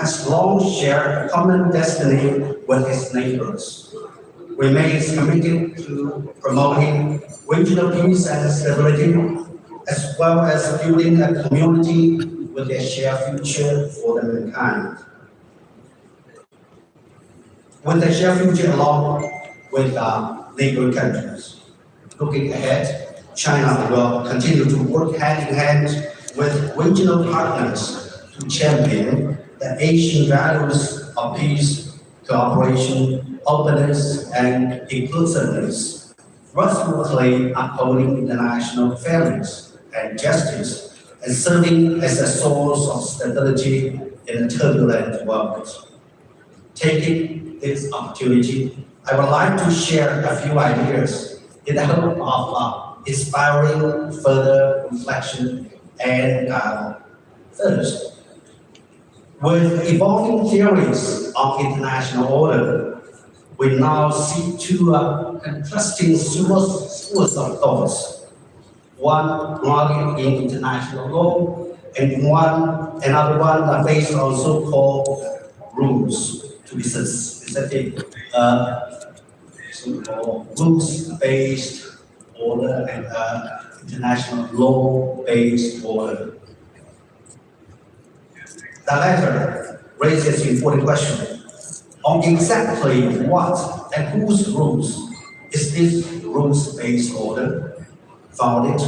has long shared a common destiny with its neighbors, remains committed to promoting regional peace and stability, as well as building a community with a shared future for mankind. With a shared future along with neighboring countries. Looking ahead, China will continue to work hand in hand with regional partners to champion the Asian values of peace, cooperation, openness, and inclusiveness, resolutely upholding international fairness and justice, and serving as a source of stability in a turbulent world. Taking this opportunity, I would like to share a few ideas in the hope of inspiring further reflection and dialogue. First, with evolving theories of international order, we now see two contrasting schools of thoughts. One grounded in international law, and another one based on so-called rules. To be specific, so-called rules-based order and international law-based order. The latter raises important questions on exactly what and whose rules is this rules-based order founded?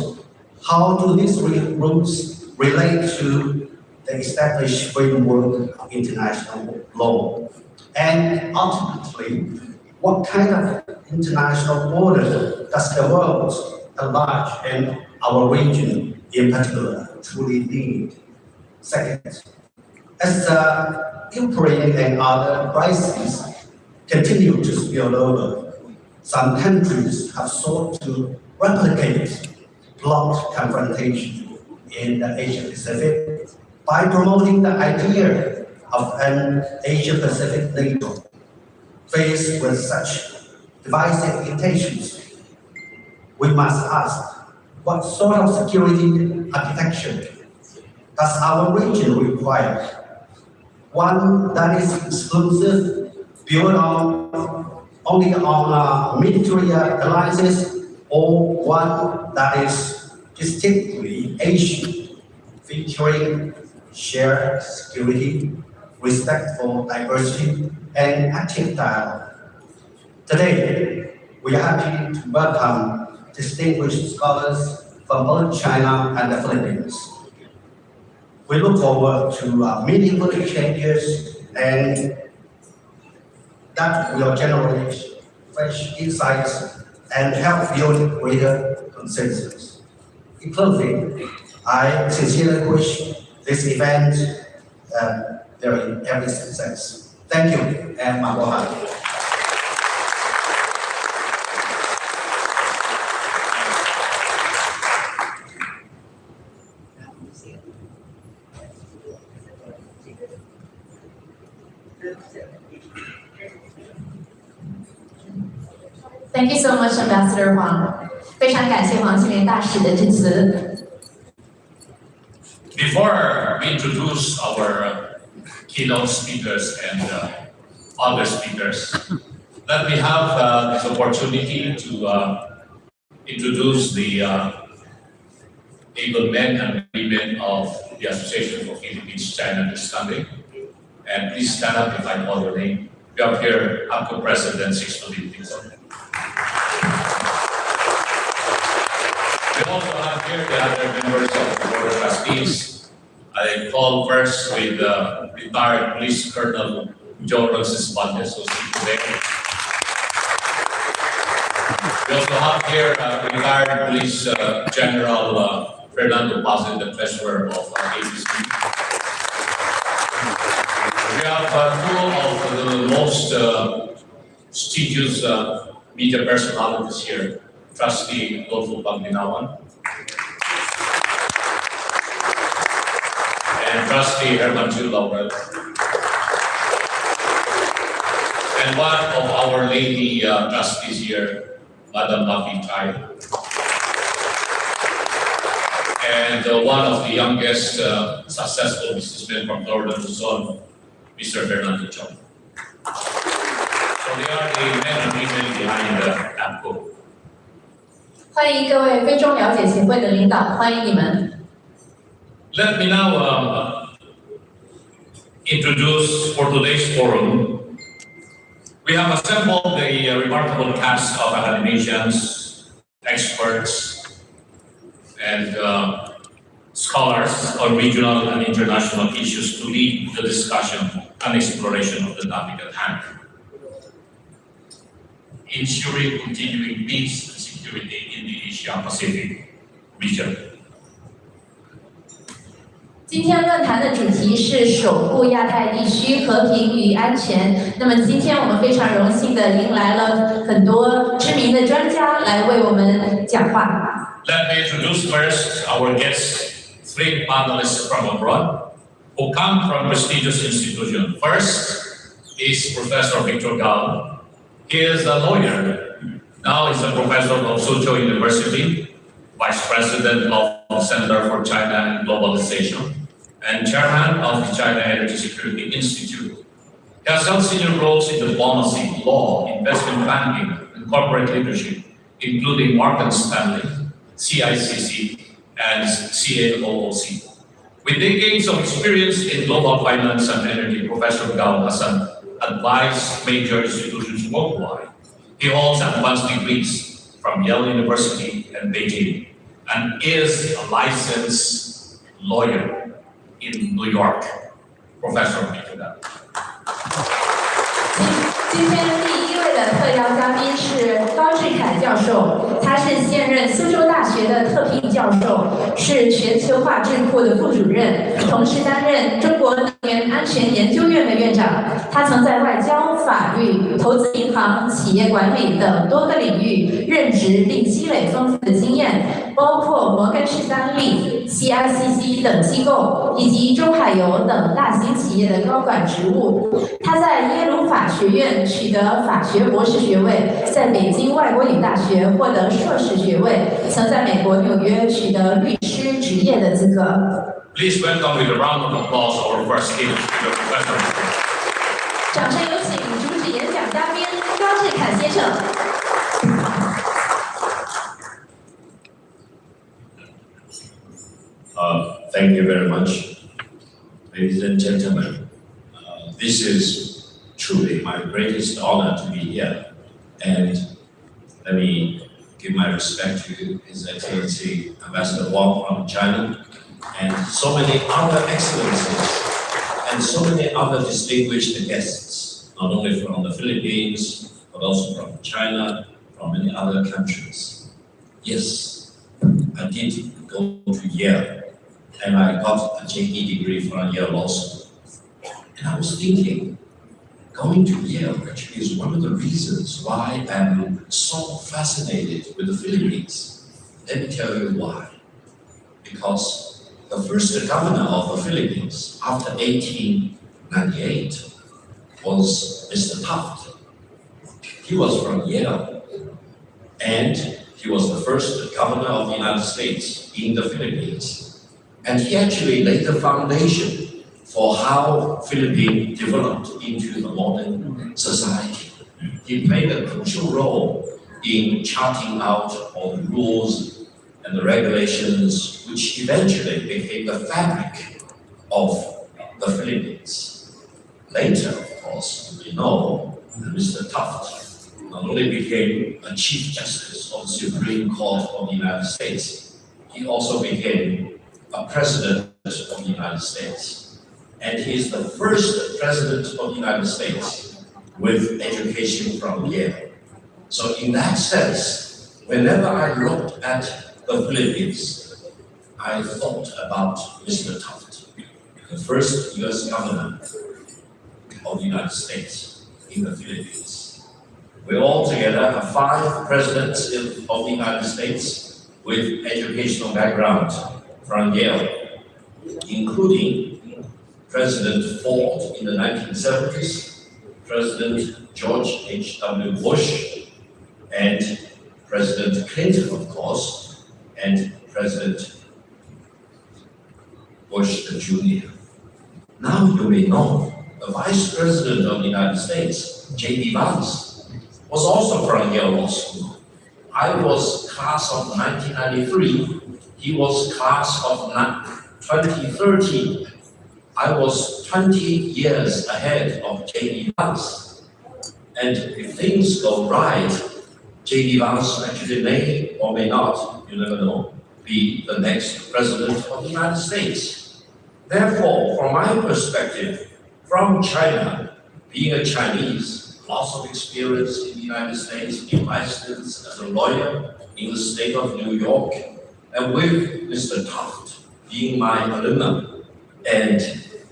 How do these rules relate to the established framework of international law? And ultimately, what kind of international order does the world at large and our region in particular truly need? Second, as Ukraine and other crises continue to spill over, some countries have sought to replicate bloc confrontation in the Asia-Pacific by promoting the idea of an Asia-Pacific NATO. Faced with such divisive intentions, we must ask, what sort of security architecture does our region require? One that is exclusive, built only on military alliances, or one that is distinctly Asian, featuring shared security, respect for diversity, and active dialogue. Today, we are happy to welcome distinguished scholars from both China and the Philippines. We look forward to meaningful exchanges and that will generate fresh insights and help build greater consensus. In closing, I sincerely wish this event every success. Thank you, and mahalo. Thank you so much, Ambassador Huang. 非常感谢黄庆连大使的致辞。Before we introduce our keynote speakers and other speakers, let me have this opportunity to introduce the able men and women of the Association for Philippines-China Understanding. And please stand up if I call your name. We have here APCO President Sixto Lipito. We also have here the other members of the Board of Trustees. I call first with retired Police Colonel Joe Roncesvalles, who's here today. We also have here retired Police General Fernando Pazin, the treasurer of ABC. We have two of the most prestigious media personalities here. Trustee Adolfo Panginawan and Trustee Herman Gil Laurel, and one of our lady trustees here, Madam Mavi Chai, and one of the youngest successful businessmen from Northern Luzon, Mr. Fernando Chong. So they are the men and women behind the APCO. 欢迎各位非中了解协会的领导，欢迎你们。Let me now introduce for today's forum. We have assembled a remarkable cast of academicians, experts, and scholars on regional and international issues to lead the discussion and exploration of the topic at hand. Ensuring continuing peace and security in the Asia-Pacific region. 今天论坛的主题是守护亚太地区和平与安全。那么今天我们非常荣幸地迎来了很多知名的专家来为我们讲话。Let me introduce first our guests, 3 panelists from abroad who come from prestigious institutions. First is Professor Victor Gao. He is a lawyer. Now he's a professor of Suzhou University, Vice President of Center for China and Globalization, and Chairman of the China Energy Security Institute. He has held senior roles in diplomacy, law, investment banking, and corporate leadership, including Morgan Stanley, CICC, and CAOOC. With decades of experience in global finance and energy, Professor Gao has advised major institutions worldwide. He holds advanced degrees from Yale University and Beijing, and is a licensed lawyer in New York. Professor Victor Gao. 今天第一位的特邀嘉宾是高志凯教授，他是现任苏州大学的特聘教授，是全球化智库的副主任，同时担任中国能源安全研究院的院长。他曾在外交、法律、投资银行、企业管理等多个领域任职，并积累丰富的经验，包括摩根士丹利、CICC 等机构以及中海油等大型企业的高管职务。他在耶鲁法学院取得法学博士学位，在北京外国语大学获得硕士学位，曾在美国纽约取得律师执业的资格。Please welcome with a round of applause our first keynote speaker, Professor. 掌声有请主旨演讲嘉宾高志凯先生。Thank you very much, ladies and gentlemen. This is truly my greatest honor to be here, and let me give my respect to His Excellency Ambassador Wang from China, and so many other excellencies, and so many other distinguished guests, not only from the Philippines, but also from China, from many other countries. Yes, I did go to Yale, and I got a JD degree from Yale Law School. And I was thinking, going to Yale actually is one of the reasons why I'm so fascinated with the Philippines. Let me tell you why. Because the first governor of the Philippines after 1898 was Mr. Taft. He was from Yale, and he was the first governor of the United States in the Philippines. And he actually laid the foundation for how Philippines developed into the modern society. He played a crucial role in charting out all the rules and the regulations, which eventually became the fabric of the Philippines. Later, of course, we know that Mr. Taft not only became a Chief Justice of the Supreme Court of the United States, he also became a President of the United States. And he is the first President of the United States with education from Yale. So in that sense, whenever I looked at the Philippines, I thought about Mr. Taft, the first US governor of the United States in the Philippines. We all together have 5 presidents of the United States with educational background from Yale, including President Ford in the 1970s, President George H.W. Bush, and President Clinton, of course, and President Bush the Jr. Now you may know the Vice President of the United States, J.D. Vance, was also from Yale Law School. I was class of 1993. He was class of 2013. I was 20 years ahead of J.D. Vance. And if things go right, J.D. Vance actually may or may not, you never know, be the next president of the United States. Therefore, from my perspective, from China, being a Chinese, lots of experience in the United States, in license as a lawyer in the state of New York, and with Mr. Taft being my alumnus and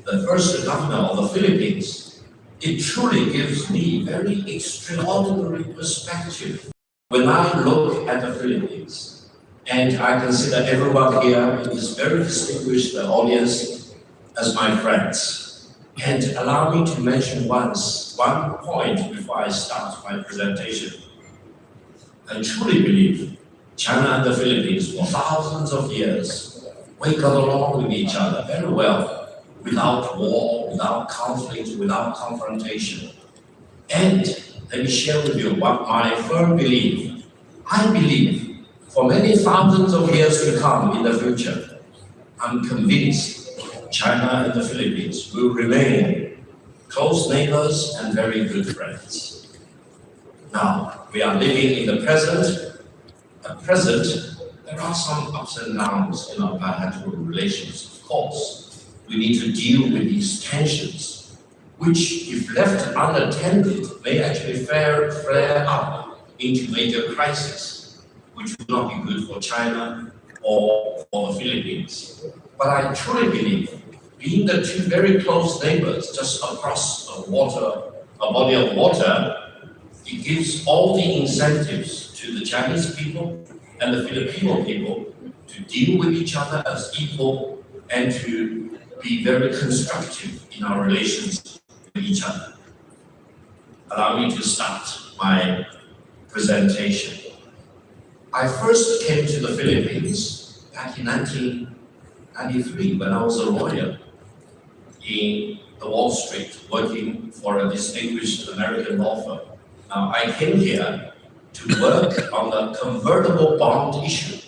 the first governor of the Philippines, it truly gives me very extraordinary perspective when I look at the Philippines. And I consider everyone here in this very distinguished audience as my friends. And allow me to mention one point before I start my presentation. I truly believe China and the Philippines for thousands of years, we got along with each other very well, without war, without conflict, without confrontation. And let me share with you what my firm belief. I believe for many thousands of years to come in the future, I'm convinced China and the Philippines will remain close neighbors and very good friends. Now, we are living in the present. At present, there are some ups and downs in our bilateral relations, of course. We need to deal with these tensions, which, if left unattended, may actually flare up into major crisis, which would not be good for China or for the Philippines. But I truly believe, being the two very close neighbors just across a body of water, it gives all the incentives to the Chinese people and the Filipino people to deal with each other as equal and to be very constructive in our relations with each other. Allow me to start my presentation. I first came to the Philippines back in 1993 when I was a lawyer in the Wall Street working for a distinguished American law firm. Now, I came here to work on the convertible bond issue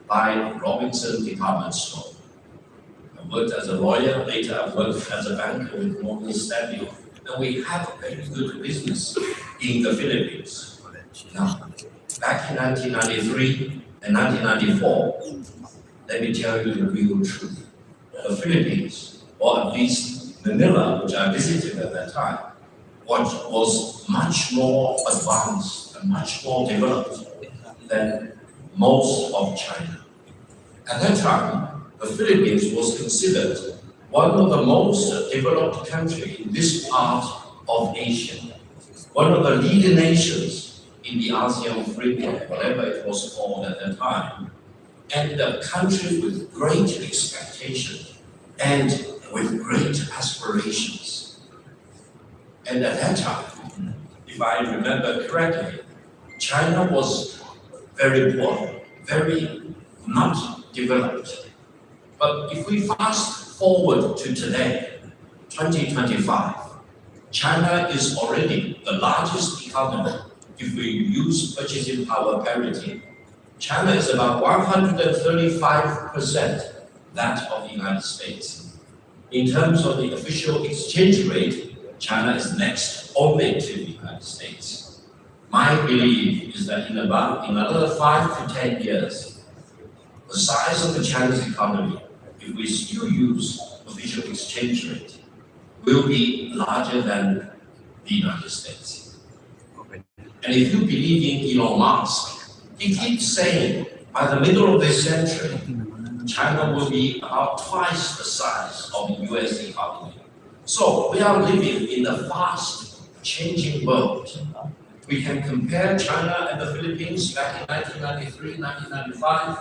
by Robinson Department Store. I worked as a lawyer, later I worked as a banker with Morgan Stanley, and we have a very good business in the Philippines. Now, back in 1993 and 1994, let me tell you the real truth. The Philippines, or at least Manila, which I visited at that time, was much more advanced and much more developed than most of China. At that time, the Philippines was considered one of the most developed countries in this part of Asia, one of the leading nations in the ASEAN framework, whatever it was called at that time, and a country with great expectation and with great aspirations. And at that time, if I remember correctly, China was very poor, very not developed. But if we fast forward to today, 2025, China is already the largest economy. If we use purchasing power parity, China is about 135% that of the United States. In terms of the official exchange rate, China is next only to the United States. My belief is that in another 5 to 10 years, the size of the Chinese economy, if we still use official exchange rate, will be larger than the United States. And if you believe in Elon Musk, he keeps saying by the middle of this century, China will be about twice the size of the US economy. So we are living in a fast changing world. We can compare China and the Philippines back in 1993, 1995.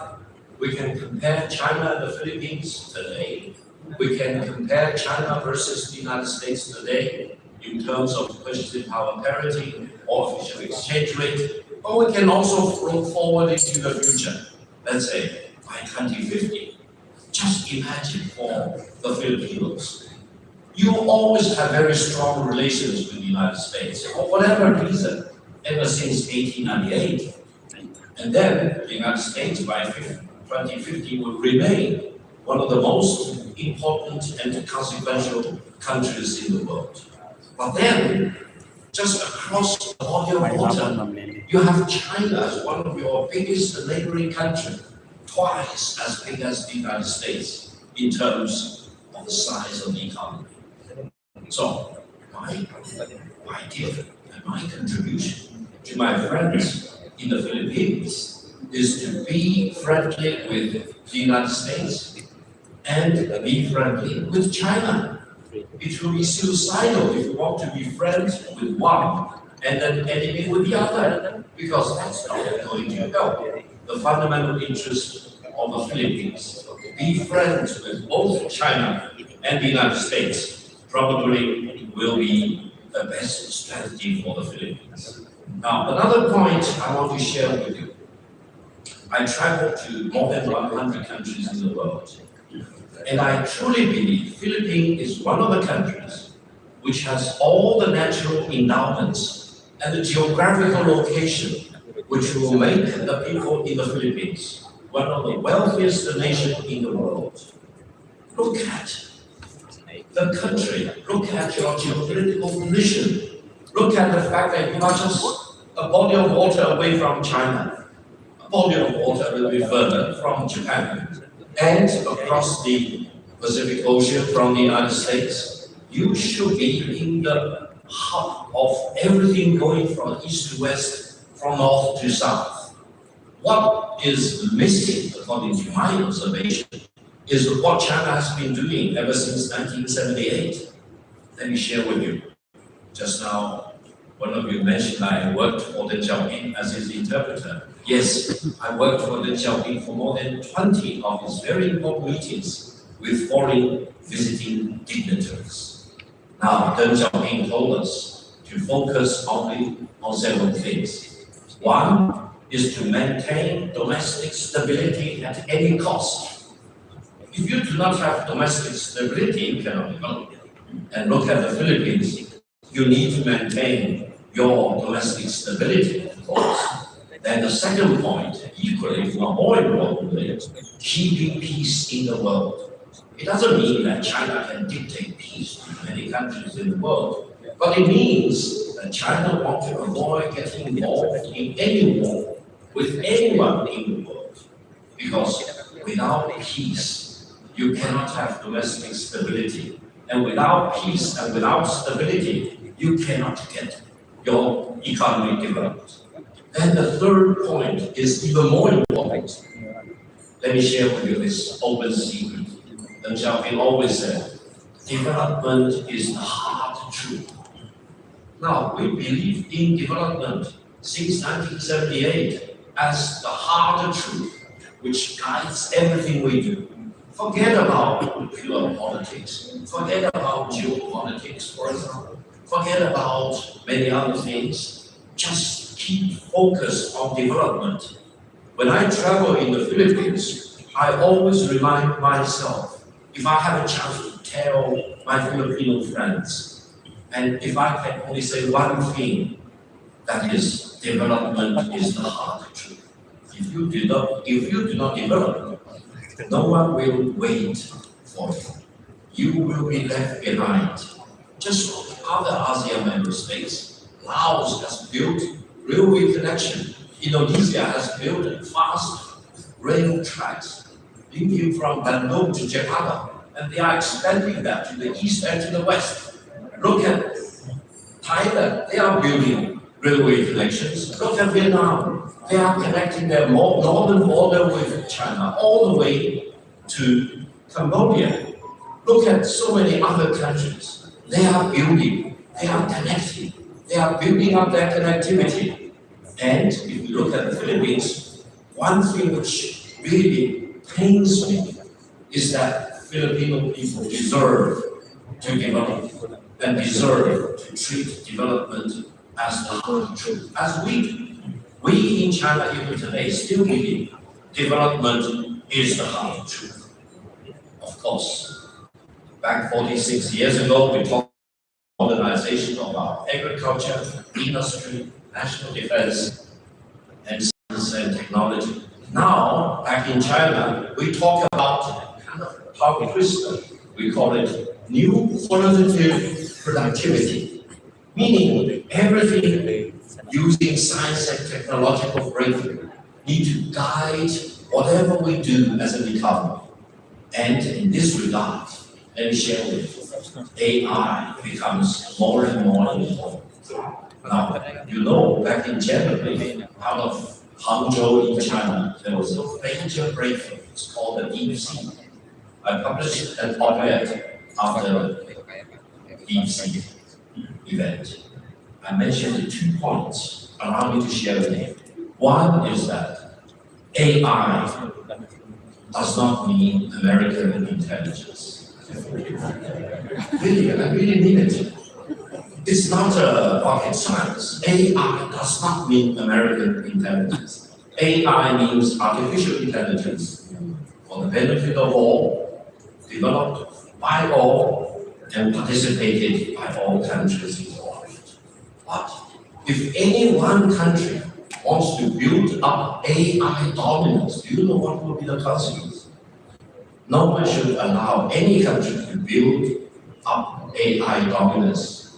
We can compare China and the Philippines today. We can compare China versus the United States today in terms of purchasing power parity or official exchange rate. But we can also look forward into the future. Let's say by 2050. Just imagine for the Filipinos. You always have very strong relations with the United States, for whatever reason, ever since 1898. And then the United States by 2050 will remain one of the most important and consequential countries in the world. But then, just across the body of water, you have China as one of your biggest neighboring countries, twice as big as the United States in terms of the size of the economy. So, my gift and my contribution to my friends in the Philippines is to be friendly with the United States and be friendly with China. It will be suicidal if you want to be friends with one and then enemy with the other, because that's not going to help the fundamental interest of the Philippines. Be friends with both China and the United States probably will be the best strategy for the Philippines. Now, another point I want to share with you. I traveled to more than 100 countries in the world, and I truly believe Philippines is one of the countries which has all the natural endowments and the geographical location which will make the people in the Philippines one of the wealthiest nations in the world. Look at the country, look at your geopolitical position, look at the fact that you are just a body of water away from China, a body of water a little bit further from Japan, and across the Pacific Ocean from the United States. You should be in the hub of everything going from east to west, from north to south. What is missing, according to my observation, is what China has been doing ever since 1978. Let me share with you. Just now, one of you mentioned I worked for Deng Xiaoping as his interpreter. Yes, I worked for Deng Xiaoping for more than 20 of his very important meetings with foreign visiting dignitaries. Now, Deng Xiaoping told us to focus only on several things. One is to maintain domestic stability at any cost. If you do not have domestic stability, you cannot develop. And look at the Philippines, you need to maintain your domestic stability, of course. Then the second point, equally, if not more importantly, keeping peace in the world. It doesn't mean that China can dictate peace to many countries in the world, but it means that China wants to avoid getting involved in any war with anyone in the world. Because without peace, you cannot have domestic stability. And without peace and without stability, you cannot get your economy developed. And the third point is even more important. Let me share with you this open secret. Deng Xiaoping always said, development is the hard truth. Now, we believe in development since 1978 as the hard truth, which guides everything we do. Forget about pure politics. Forget about geopolitics, for example. Forget about many other things. Just keep focused on development. When I travel in the Philippines, I always remind myself, if I have a chance to tell my Filipino friends, and if I can only say one thing, that is, development is the hard truth. If you do not develop, no one will wait for you. You will be left behind. Just like other ASEAN member states, Laos has built railway connection. Indonesia has built fast rail tracks linking from Bandung to Jakarta, and they are expanding that to the east and to the west. Look at Thailand, they are building railway connections. Look at Vietnam, they are connecting their northern border with China all the way to Cambodia. Look at so many other countries. They are building, they are connecting, they are building up their connectivity. And if you look at the Philippines, one thing which really pains me is that Filipino people deserve to develop and deserve to treat development as the hard truth, as we do. We in China even today still believe development is the hard truth. Of course, Back 46 years ago, we talked about modernization of our agriculture, industry, national defense, and science and technology. Now, back in China, we talk about kind of tongue twister. We call it new qualitative productivity, meaning everything using science and technological breakthrough need to guide whatever we do as an economy. And in this regard, let me share with you, AI becomes more and more important. Now, you know, back in January, out of Hangzhou in China, there was a major breakthrough. It's called the DeepSeek. I published an op-ed after the DeepSeek event. I mentioned 2 points. Allow me to share with you. One is that AI does not mean American intelligence. Really, I really mean it. It's not a rocket science. AI does not mean American intelligence. AI means artificial intelligence for the benefit of all, developed by all, and participated by all countries involved. But if any one country wants to build up AI dominance, do you know what will be the consequence? No one should allow any country to build up AI dominance.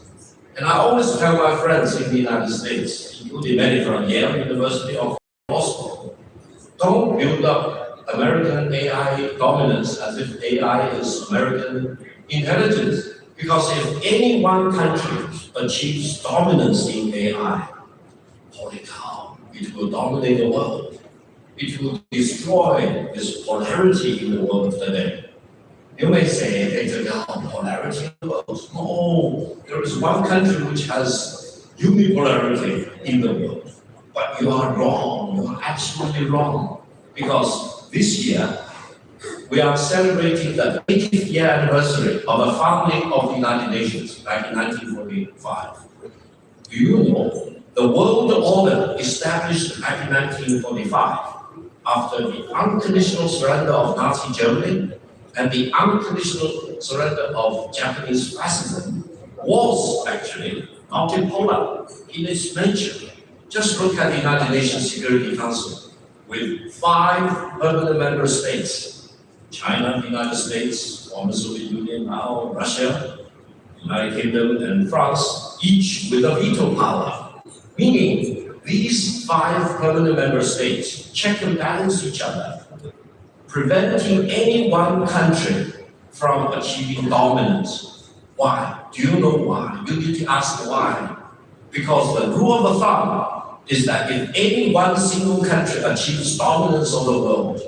And I always tell my friends in the United States, including many from Yale University or Boston, don't build up American AI dominance as if AI is American intelligence. Because if any one country achieves dominance in AI, holy cow, it will dominate the world. It will destroy this polarity in the world today. You may say, there's a polarity in the world. No, there is one country which has unipolarity in the world. But you are wrong, you are absolutely wrong. Because this year, we are celebrating the 80th year anniversary of the founding of the United Nations back in 1945. Do you know the world order established back in 1945 after the unconditional surrender of Nazi Germany and the unconditional surrender of Japanese fascism was actually multipolar in its nature. Just look at the United Nations Security Council with 5 permanent member states. China, the United States, former Soviet Union, now Russia, United Kingdom, and France, each with a veto power. Meaning, these 5 permanent member states check and balance each other, preventing any one country from achieving dominance. Why? Do you know why? You need to ask why. Because the rule of thumb is that if any one single country achieves dominance of the world,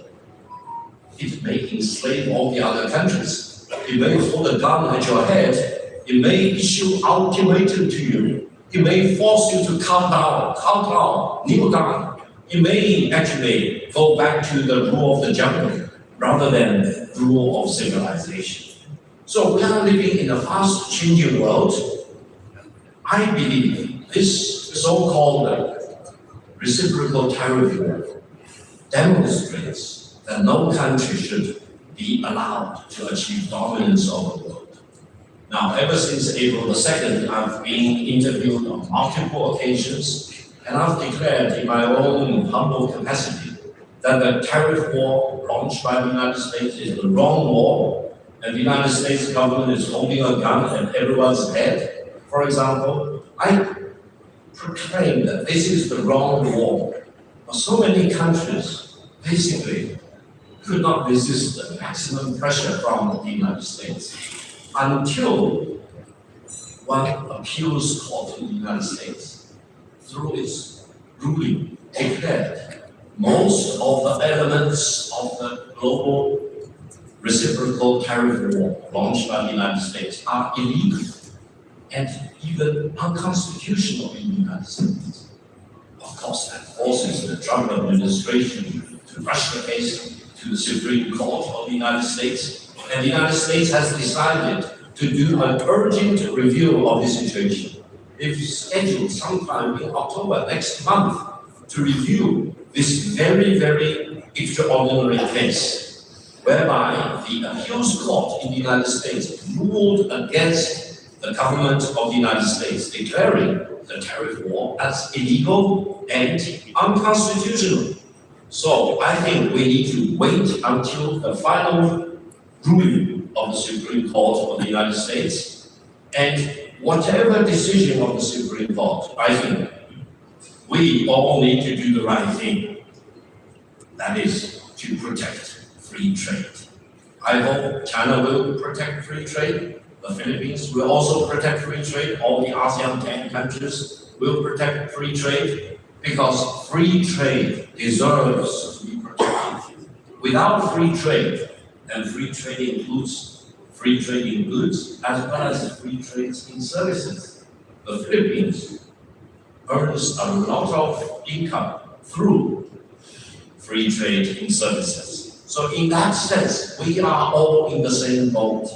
it may enslave all the other countries. It may hold a gun at your head. It may issue ultimatum to you. It may force you to calm down, kneel down. It may actually go back to the rule of the jungle rather than rule of civilization. So we are living in a fast-changing world. I believe this so-called reciprocal tariff war demonstrates that no country should be allowed to achieve dominance over the world. Now, ever since April the 2nd, I've been interviewed on multiple occasions, and I've declared in my own humble capacity that the tariff war launched by the United States is the wrong war, and the United States government is holding a gun at everyone's head. For example, I proclaim that this is the wrong war. But so many countries basically could not resist the maximum pressure from the United States until one appeals court in the United States, through its ruling, declared most of the elements of the global reciprocal tariff war launched by the United States are illegal and even unconstitutional in the United States. Of course, that forces the Trump administration to rush the case to the Supreme Court of the United States, and the United States has decided to do an urgent review of the situation. They've scheduled sometime in October next month to review this very, very extraordinary case. whereby the appeals court in the United States ruled against the government of the United States, declaring the tariff war as illegal and unconstitutional. So I think we need to wait until the final ruling of the Supreme Court of the United States, and whatever decision of the Supreme Court, I think we all need to do the right thing. That is to protect free trade. I hope China will protect free trade. The Philippines will also protect free trade. All the ASEAN 10 countries will protect free trade, because free trade deserves to be protected. Without free trade, and free trade includes free trade in goods as well as free trade in services, the Philippines earns a lot of income through free trade in services. So in that sense, we are all in the same boat.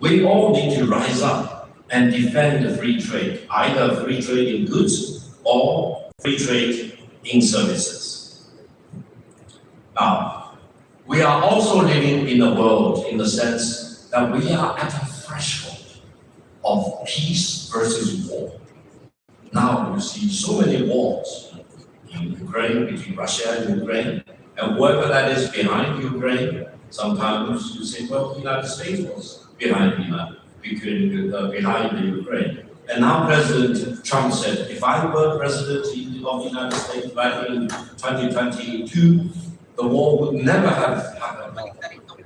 We all need to rise up and defend the free trade, either free trade in goods or free trade in services. Now, we are also living in a world in the sense that we are at a threshold of peace versus war. Now you see so many wars in Ukraine, between Russia and Ukraine, and whoever that is behind Ukraine, sometimes you say, well, the United States was behind the Ukraine. And now President Trump said, if I were president of the United States back in 2022, the war would never have happened.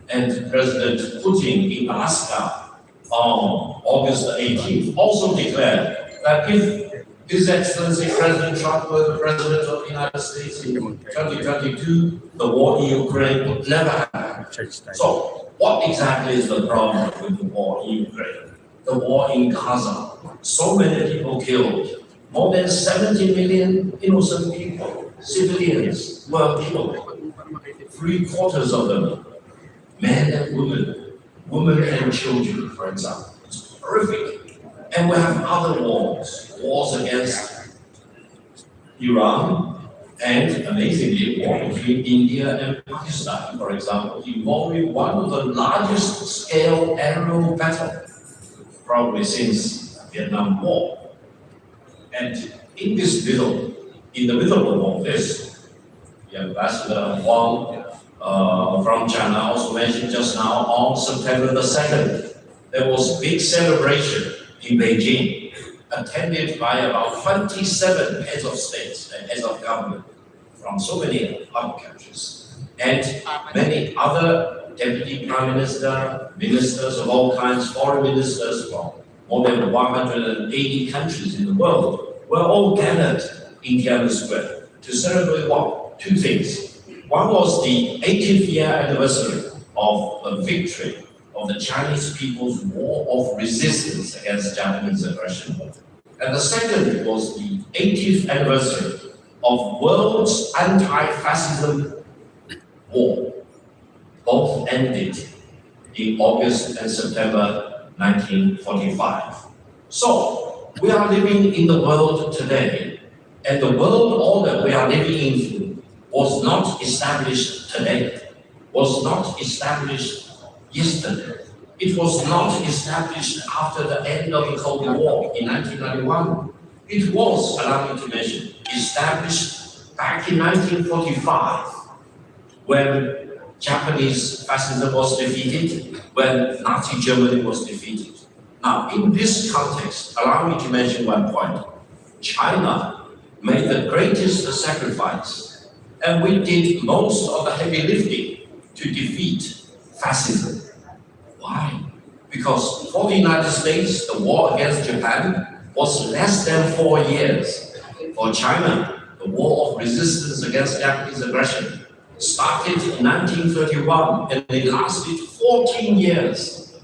And President Putin in Alaska on August 18th also declared that if His Excellency President Trump were the president of the United States in 2022, the war in Ukraine would never happen. So what exactly is the problem with the war in Ukraine? The war in Gaza. So many people killed. More than 70 million innocent people, civilians, were killed. 3/4 of them, men and women and children, for example. It's horrific. And we have other wars against Iran, and amazingly, war between India and Pakistan, for example, involving one of the largest scale aerial battles, probably since Vietnam War. And in the middle of all this, the Ambassador Wang from China also mentioned just now, on September the 2nd, there was a big celebration in Beijing, attended by about 27 heads of states and heads of government from so many other countries, and many other deputy prime minister, ministers of all kinds, foreign ministers from more than 180 countries in the world were all gathered in Tiananmen Square to celebrate what? Two things. One was the 80th year anniversary of the victory of the Chinese people's war of resistance against Japanese aggression. And the second was the 80th anniversary of world's anti-fascism war. Both ended in August and September 1945. So we are living in the world today, and the world order we are living in was not established today, was not established yesterday. It was not established after the end of the Cold War in 1991. It was, allow me to mention, established back in 1945, when Japanese fascism was defeated, when Nazi Germany was defeated. Now, in this context, allow me to mention one point. China made the greatest sacrifice, and we did most of the heavy lifting to defeat fascism. Why? Because for the United States, the war against Japan was less than 4 years. For China, the war of resistance against Japanese aggression started in 1931 and it lasted 14 years.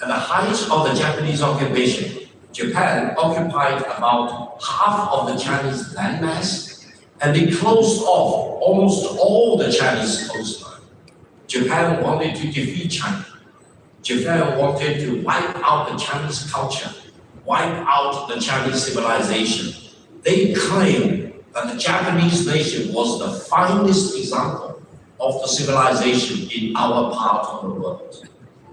At the height of the Japanese occupation, Japan occupied about half of the Chinese landmass, and they closed off almost all the Chinese coastline. Japan wanted to defeat China. Japan wanted to wipe out the Chinese culture, wipe out the Chinese civilization. They claimed that the Japanese nation was the finest example of the civilization in our part of the world.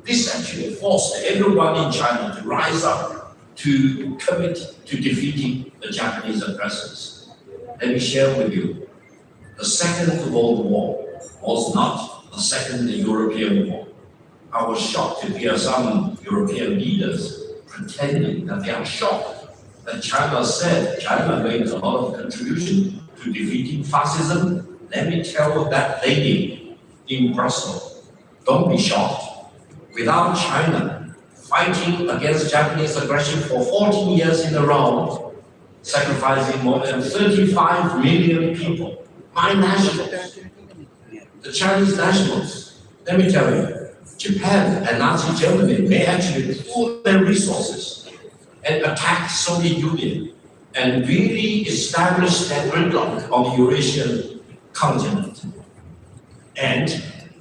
This actually forced everyone in China to rise up to commit to defeating the Japanese aggressors. Let me share with you, the Second World War was not the Second European War. I was shocked to hear some European leaders pretending that they are shocked that China said China made a lot of contribution to defeating fascism. Let me tell that lady in Brussels, don't be shocked. Without China fighting against Japanese aggression for 14 years in a row, sacrificing more than 35 million people, my nationals, the Chinese nationals, let me tell you, Japan and Nazi Germany may actually pool their resources and attack Soviet Union and really establish their gridlock on the Eurasian continent. And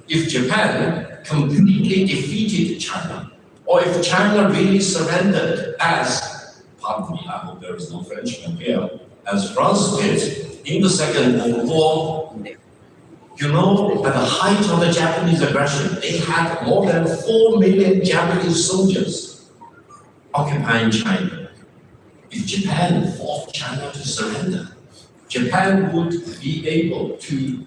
if Japan completely defeated China, or if China really surrendered as, pardon me, I hope there is no Frenchman here, as France did in the Second World War, you know, at the height of the Japanese aggression, they had more than 4 million Japanese soldiers occupying China. If Japan forced China to surrender, Japan would be able to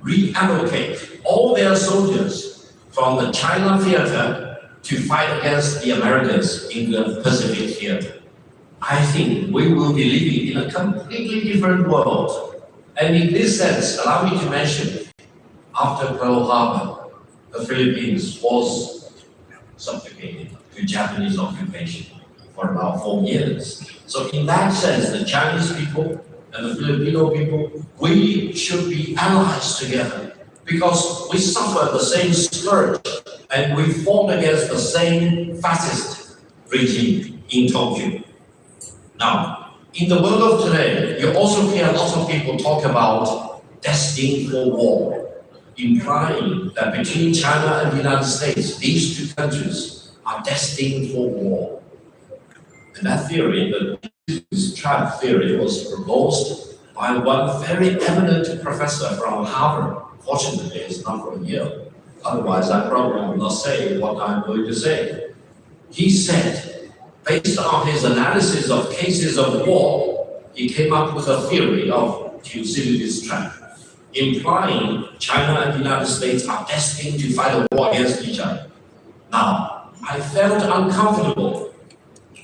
reallocate all their soldiers from the China theater to fight against the Americans in the Pacific theater. I think we will be living in a completely different world. And in this sense, allow me to mention, after Pearl Harbor, the Philippines was subjugated to Japanese occupation for about 4 years. So in that sense, the Chinese people and the Filipino people, we should be allies together because we suffer the same scourge and we fought against the same fascist regime in Tokyo. Now, in the world of today, you also hear lots of people talk about destined for war, implying that between China and the United States, these two countries are destined for war. And that theory, the trap theory, was proposed by one very eminent professor from Harvard. Fortunately, it's not from Yale. Otherwise, I probably would not say what I'm going to say. He said, based on his analysis of cases of war, he came up with a theory of Thucydides' trap, implying China and the United States are destined to fight a war against each other. Now, I felt uncomfortable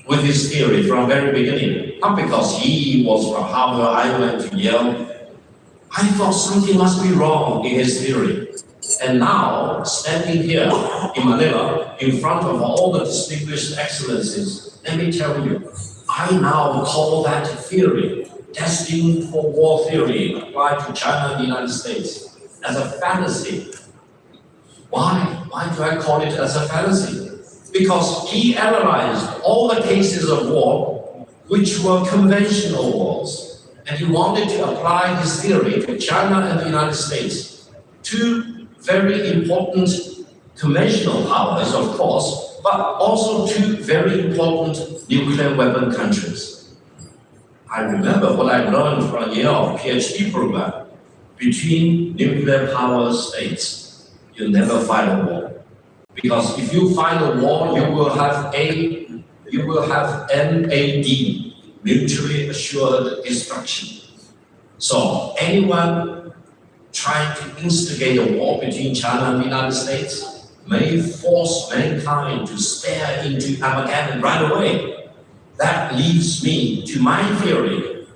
with his theory from the very beginning, not because he was from Harvard, I went to Yale. I thought something must be wrong in his theory. And now, standing here in Manila, in front of all the distinguished excellencies, let me tell you, I now call that theory, destined for war theory, applied to China and the United States, as a fantasy. Why? Why do I call it as a fantasy? Because he analyzed all the cases of war which were conventional wars, and he wanted to apply his theory to China and the United States, two very important conventional powers, of course, but also two very important nuclear weapon countries. I remember what I learned from Yale PhD program. Between nuclear power states, you never fight a war. Because if you fight a war, you will have MAD, mutually assured destruction. So anyone trying to instigate a war between China and the United States may force mankind to stare into Armageddon right away. That leads me to my theory.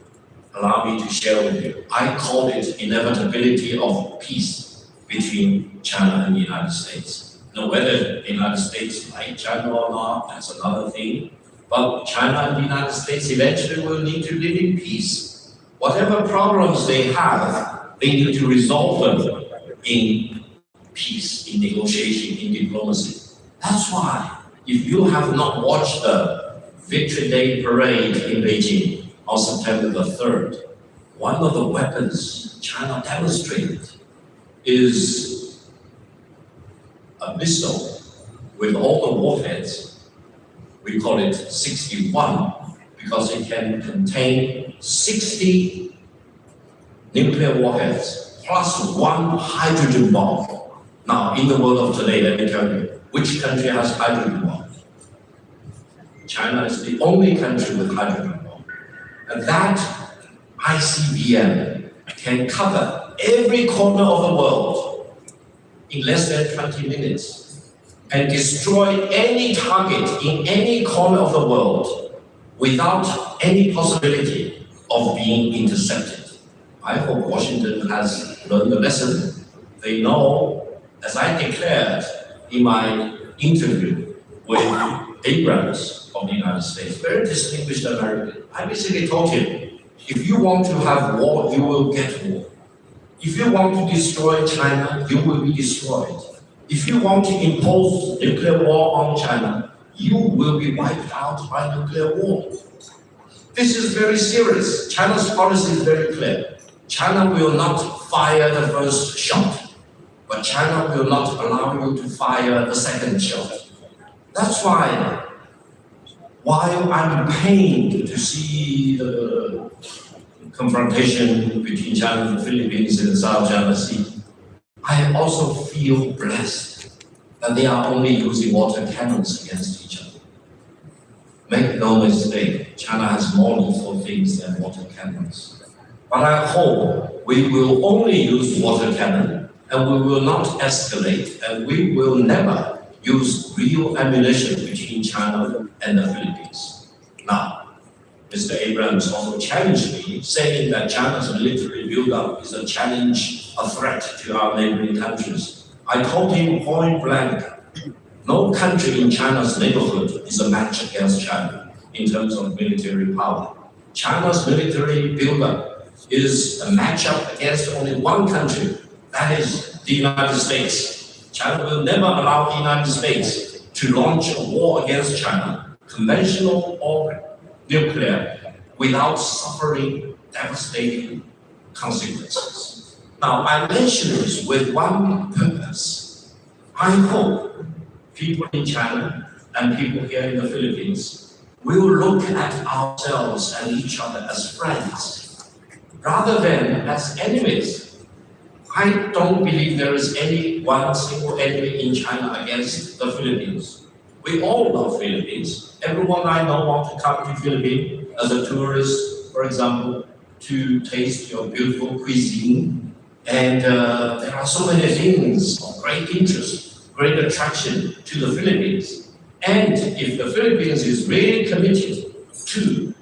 Allow me to share with you. I call it inevitability of peace between China and the United States. Now, whether the United States like China or not, that's another thing. But China and the United States eventually will need to live in peace. Whatever problems they have, they need to resolve them in peace, in negotiation, in diplomacy. That's why, if you have not watched the Victory Day parade in Beijing on September the 3rd, one of the weapons China demonstrated is a missile with all the warheads. We call it 61 because it can contain 60 nuclear warheads plus one hydrogen bomb. Now, in the world of today, let me tell you, which country has hydrogen bomb? China is the only country with hydrogen bomb. And that ICBM can cover every corner of the world in less than 20 minutes and destroy any target in any corner of the world without any possibility of being intercepted. I hope Washington has learned the lesson. They know, as I declared in my interview with Abrams of the United States, very distinguished American, I basically told him, if you want to have war, you will get war. If you want to destroy China, you will be destroyed. If you want to impose nuclear war on China, you will be wiped out by nuclear war. This is very serious. China's policy is very clear. China will not fire the first shot, but China will not allow you to fire the second shot. That's why, while I'm pained to see the confrontation between China and the Philippines in the South China Sea, I also feel blessed that they are only using water cannons against each other. Make no mistake, China has more lethal things than water cannons. But I hope we will only use water cannon and we will not escalate and we will never use real ammunition between China and the Philippines. Now, Mr. Abrams also challenged me, saying that China's military buildup is a challenge, a threat to our neighboring countries. I told him point blank, no country in China's neighborhood is a match against China in terms of military power. China's military buildup is a matchup against only one country, that is the United States. China will never allow the United States to launch a war against China, conventional or nuclear, without suffering devastating consequences. Now, I mention this with one purpose. I hope people in China and people here in the Philippines will look at ourselves and each other as friends, rather than as enemies. I don't believe there is any one single enemy in China against the Philippines. We all love Philippines. Everyone I know wants to come to Philippines as a tourist, for example, to taste your beautiful cuisine. And there are so many things of great interest, great attraction to the Philippines. And if the Philippines is really committed to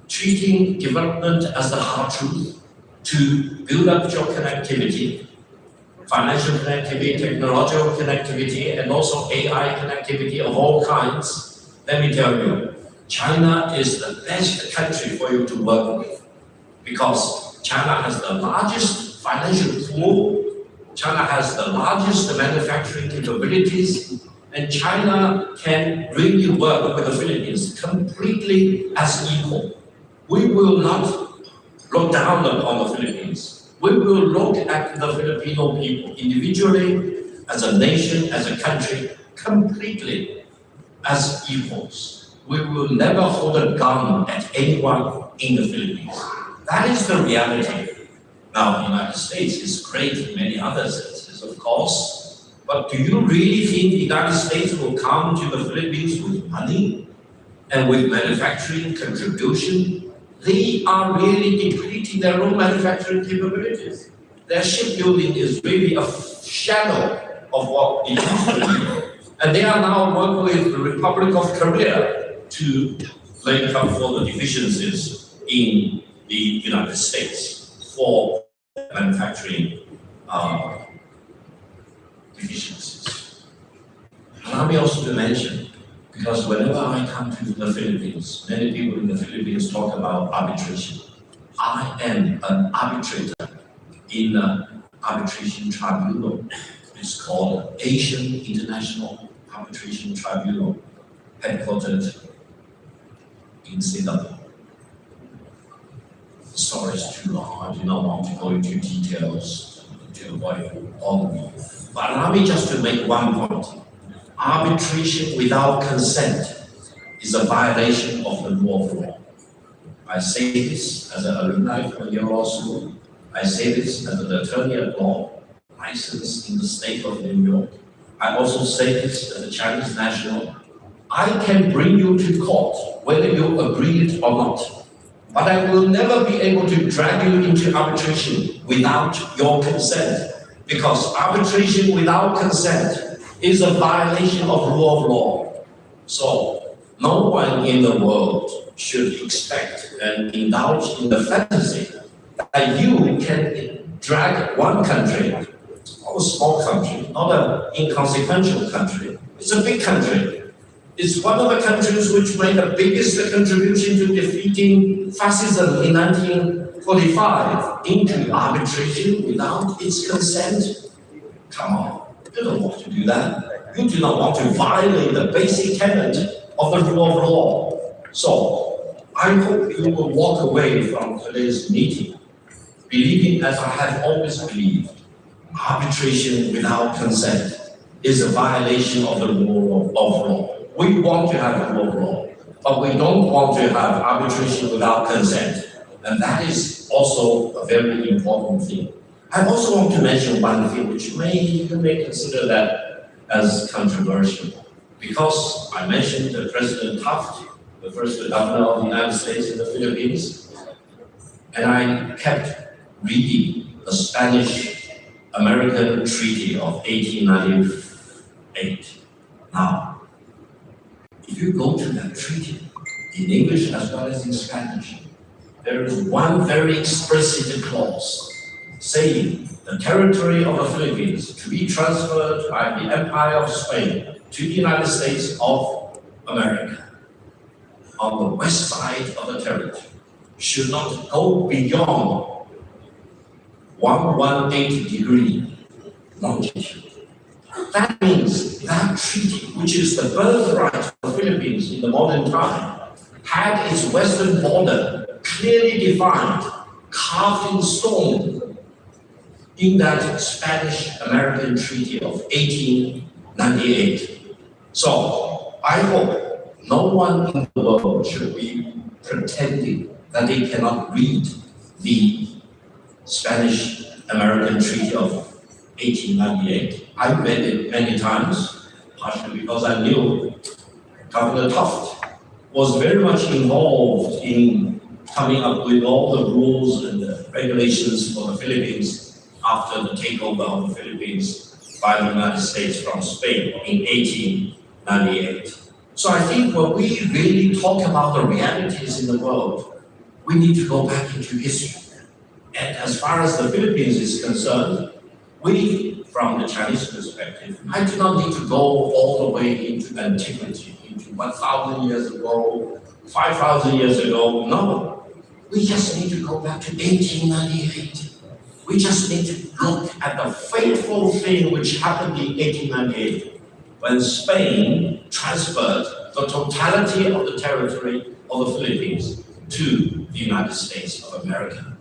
treating development as the hard truth, to build up job connectivity, financial connectivity, technological connectivity, and also AI connectivity of all kinds, let me tell you, China is the best country for you to work with because China has the largest financial pool, China has the largest manufacturing capabilities, and China can really work with the Philippines completely as equal. We will not look down upon the Philippines. We will look at the Filipino people individually, as a nation, as a country, completely as equals. We will never hold a gun at anyone in the Philippines. That is the reality. Now, the United States is great in many other senses, of course, but do you really think the United States will come to the Philippines with money and with manufacturing contribution? They are really depleting their own manufacturing capabilities. Their shipbuilding is really a shadow of what it used to be. And they are now working with the Republic of Korea to make up for the deficiencies in the United States for manufacturing deficiencies. Allow me also to mention, because whenever I come to the Philippines, many people in the Philippines talk about arbitration. I am an arbitrator in an arbitration tribunal. It's called Asian International Arbitration Tribunal, headquartered in Singapore. The story is too long. I do not want to go into details to avoid all of you. But allow me just to make one point. Arbitration without consent is a violation of the rule of law. I say this as an alumni from Yale Law School. I say this as an attorney at law, licensed in the state of New York. I also say this as a Chinese national. I can bring you to court, whether you agree it or not. But I will never be able to drag you into arbitration without your consent, because arbitration without consent is a violation of rule of law. So no one in the world should expect and indulge in the fantasy that you can drag one country, a small country, not an inconsequential country. It's a big country. It's one of the countries which made the biggest contribution to defeating fascism in 1945 into arbitration without its consent. Come on, you don't want to do that. You do not want to violate the basic tenet of the rule of law. So, I hope you will walk away from today's meeting believing, as I have always believed, arbitration without consent is a violation of the rule of law. We want to have rule of law, but we don't want to have arbitration without consent. And that is also a very important thing. I also want to mention one thing which you may consider that as controversial, because I mentioned that President Taft, the first governor of the United States in the Philippines, and I kept reading the Spanish-American Treaty of 1898. Now, if you go to that treaty, in English as well as in Spanish, there is one very explicit clause saying the territory of the Philippines to be transferred by the Empire of Spain to the United States of America on the west side of the territory should not go beyond 118° longitude. That means that treaty, which is the birthright of the Philippines in the modern time, had its western border clearly defined, carved in stone in that Spanish-American Treaty of 1898. So I hope no one in the world should be pretending that they cannot read the Spanish-American Treaty of 1898. I read it many times, partially because I knew Governor Taft was very much involved in coming up with all the rules and the regulations for the Philippines after the takeover of the Philippines by the United States from Spain in 1898. So I think when we really talk about the realities in the world, we need to go back into history. And as far as the Philippines is concerned, we, from the Chinese perspective, I do not need to go all the way into antiquity, into 1,000 years ago, 5,000 years ago. No, we just need to go back to 1898. We just need to look at the fateful thing which happened in 1898, when Spain transferred the totality of the territory of the Philippines to the United States of America.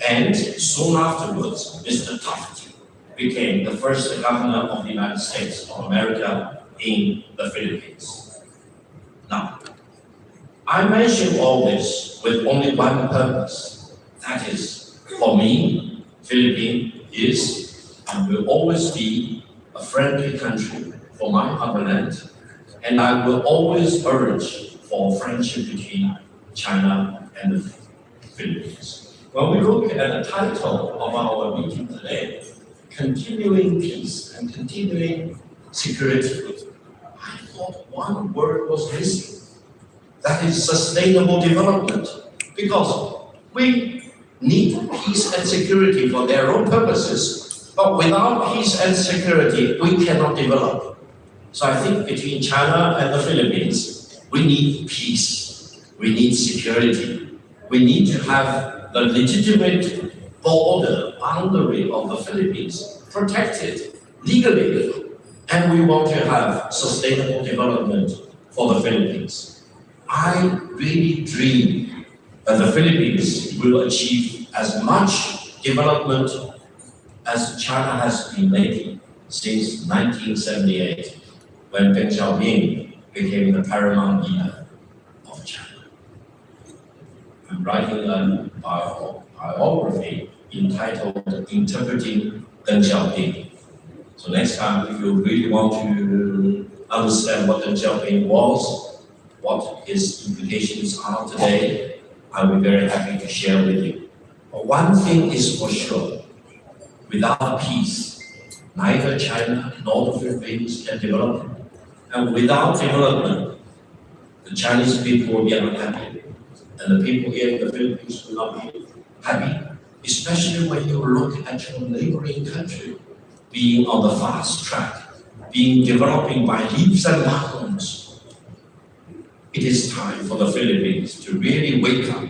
And soon afterwards, Mr. Taft became the first governor of the United States of America in the Philippines. Now, I mention all this with only one purpose. That is, for me, Philippines is and will always be a friendly country for my motherland, and I will always urge for friendship between China and the Philippines. When we look at the title of our meeting today, Continuing Peace and Continuing Security, I thought one word was missing. That is sustainable development. Because we need peace and security for their own purposes, but without peace and security, we cannot develop. So I think between China and the Philippines, we need peace, we need security, we need to have the legitimate border boundary of the Philippines protected legally, and we want to have sustainable development for the Philippines. I really dream that the Philippines will achieve as much development as China has been making since 1978, when Deng Xiaoping became the paramount leader of China. I'm writing a biography entitled Interpreting Deng Xiaoping. So next time, if you really want to understand what Deng Xiaoping was, what his implications are today, I'll be very happy to share with you. But one thing is for sure, without peace, neither China nor the Philippines can develop. And without development, the Chinese people will be unhappy. And the people here in the Philippines will not be happy, especially when you look at your neighboring country being on the fast track, being developing by leaps and bounds. It is time for the Philippines to really wake up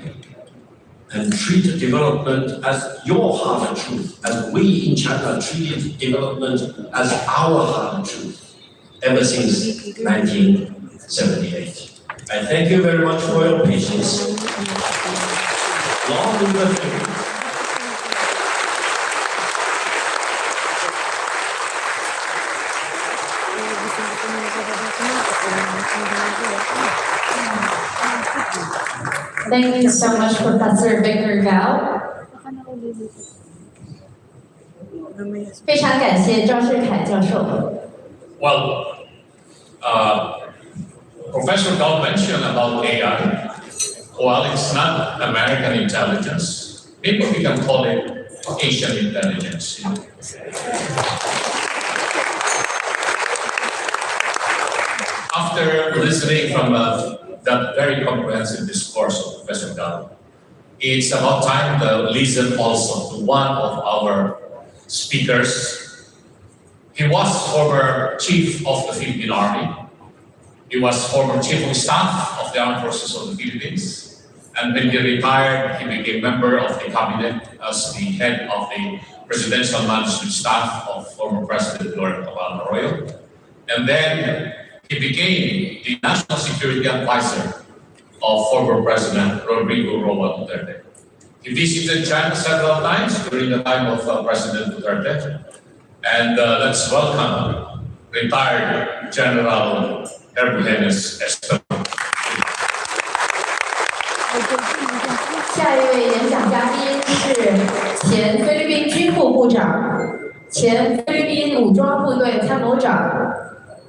and treat development as your hard truth, as we in China treated development as our hard truth ever since 1978. I thank you very much for your patience. Long live the Philippines. Thank you so much, Professor Victor Gao. 非常感谢赵世凯教授。 Well, Professor Gao mentioned about AI. While it's not American intelligence, maybe we can call it Asian intelligence. After listening from that very comprehensive discourse of Professor Gao, it's about time to listen also to one of our speakers. He was former chief of the Philippine Army. He was former chief of staff of the Armed Forces of the Philippines. And when he retired, he became member of the cabinet as the head of the presidential management staff of former President Lord Arroyo. And then he became the national security advisor of former President Rodrigo Roa Duterte. He visited China several times during the time of President Duterte. And let's welcome retired General Herbugenes Esperon. 下一位演讲嘉宾是前菲律宾军部部长、前菲律宾武装部队参谋长、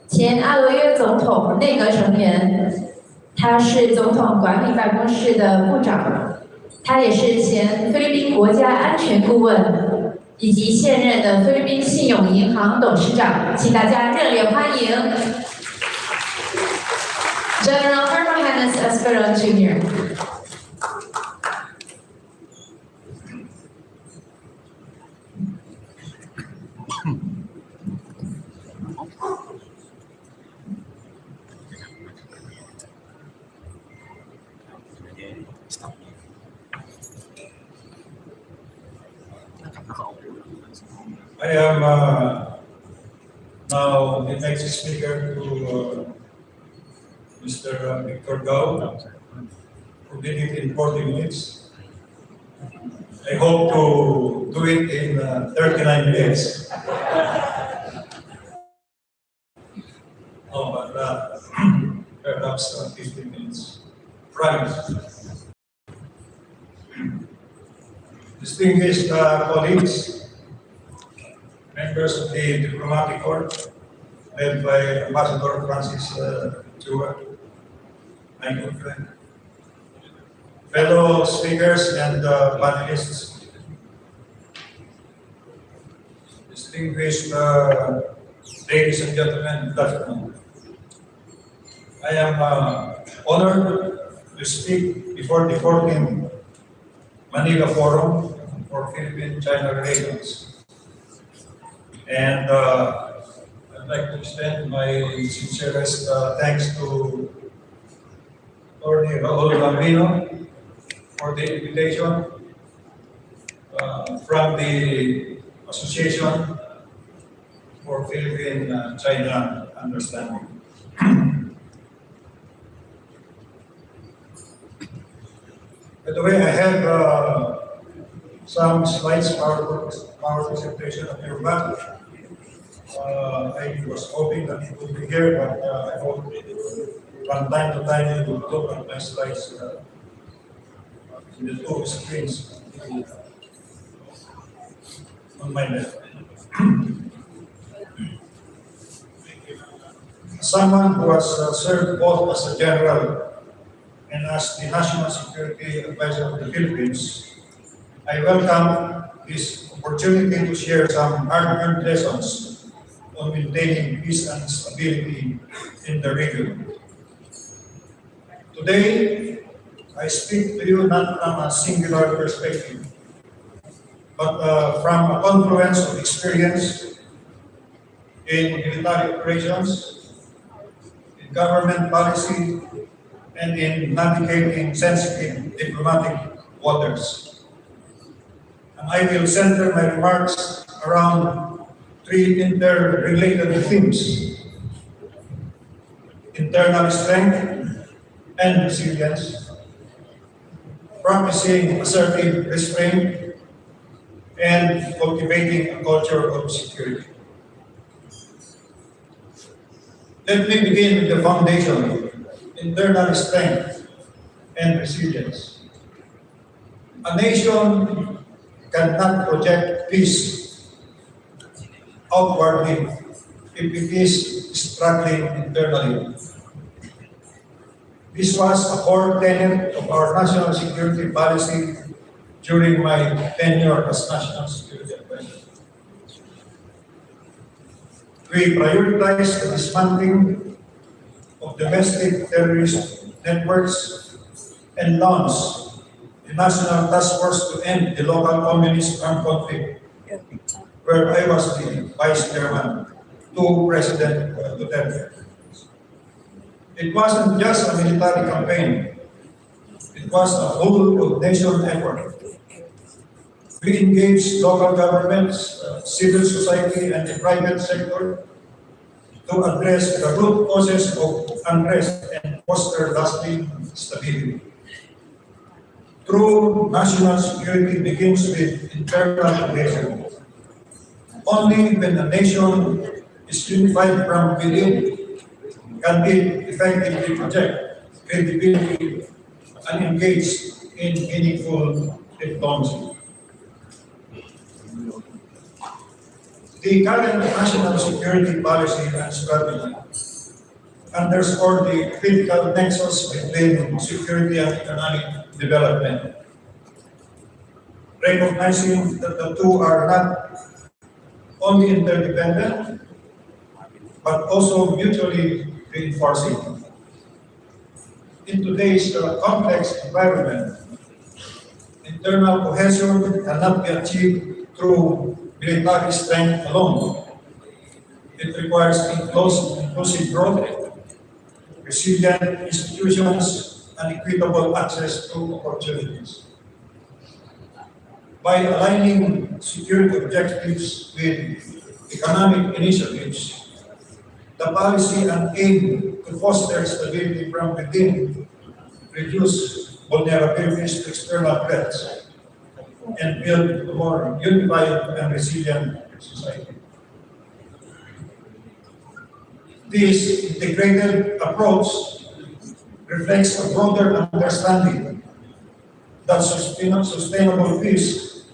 前阿罗约总统内阁成员，他是总统管理办公室的部长，他也是前菲律宾国家安全顾问，以及现任的菲律宾信用银行董事长，请大家热烈欢迎 General Herbugenes Esperon Jr. I am now the next speaker to Mr. Victor Gao, who did it in 40 minutes. I hope to do it in 39 minutes. Oh, but perhaps 15 minutes. Promise. Distinguished colleagues, members of the diplomatic corps, led by Ambassador Francis Chua, my good friend, fellow speakers and panelists, distinguished ladies and gentlemen, good afternoon. I am honored to speak before the 14th Manila Forum for Philippine-China Relations. And I'd like to extend my sincerest thanks to Attorney Lambino for the invitation from the Association for Philippine-China Understanding. By the way, I have some slides, power presentation of your back. I was hoping that it would be here, but I hope from time to time you would look at my slides in the two screens. on my left. Someone who has served both as a general and as the National Security Advisor of the Philippines, I welcome this opportunity to share some hard-earned lessons on maintaining peace and stability in the region. Today, I speak to you not from a singular perspective, but from a confluence of experience in military operations, in government policy, and in navigating sensitive diplomatic waters. And I will center my remarks around three interrelated themes: internal strength and resilience, practicing assertive restraint, and cultivating a culture of security. Let me begin with the foundation: internal strength and resilience. A nation cannot project peace outwardly if it is struggling internally. This was a core tenet of our national security policy during my tenure as National Security Advisor. We prioritized the dismantling of domestic terrorist networks and launched the National Task Force to end the local communist armed conflict, where I was the vice chairman to President Duterte. It wasn't just a military campaign, it was a whole nation effort. We engaged local governments, civil society, and the private sector to address the root causes of unrest and foster lasting stability. True national security begins with internal cohesion. Only when a nation is unified from within can it effectively project credibility and engage in meaningful diplomacy. The current national security policy and strategy underscore the critical nexus between security and economic development, recognizing that the two are not only interdependent, but also mutually reinforcing. In today's complex environment, internal cohesion cannot be achieved through military strength alone. It requires inclusive growth, resilient institutions, and equitable access to opportunities. By aligning security objectives with economic initiatives, the policy and aim to foster stability from within, reduce vulnerabilities to external threats, and build a more unified and resilient society. This integrated approach reflects a broader understanding that sustainable peace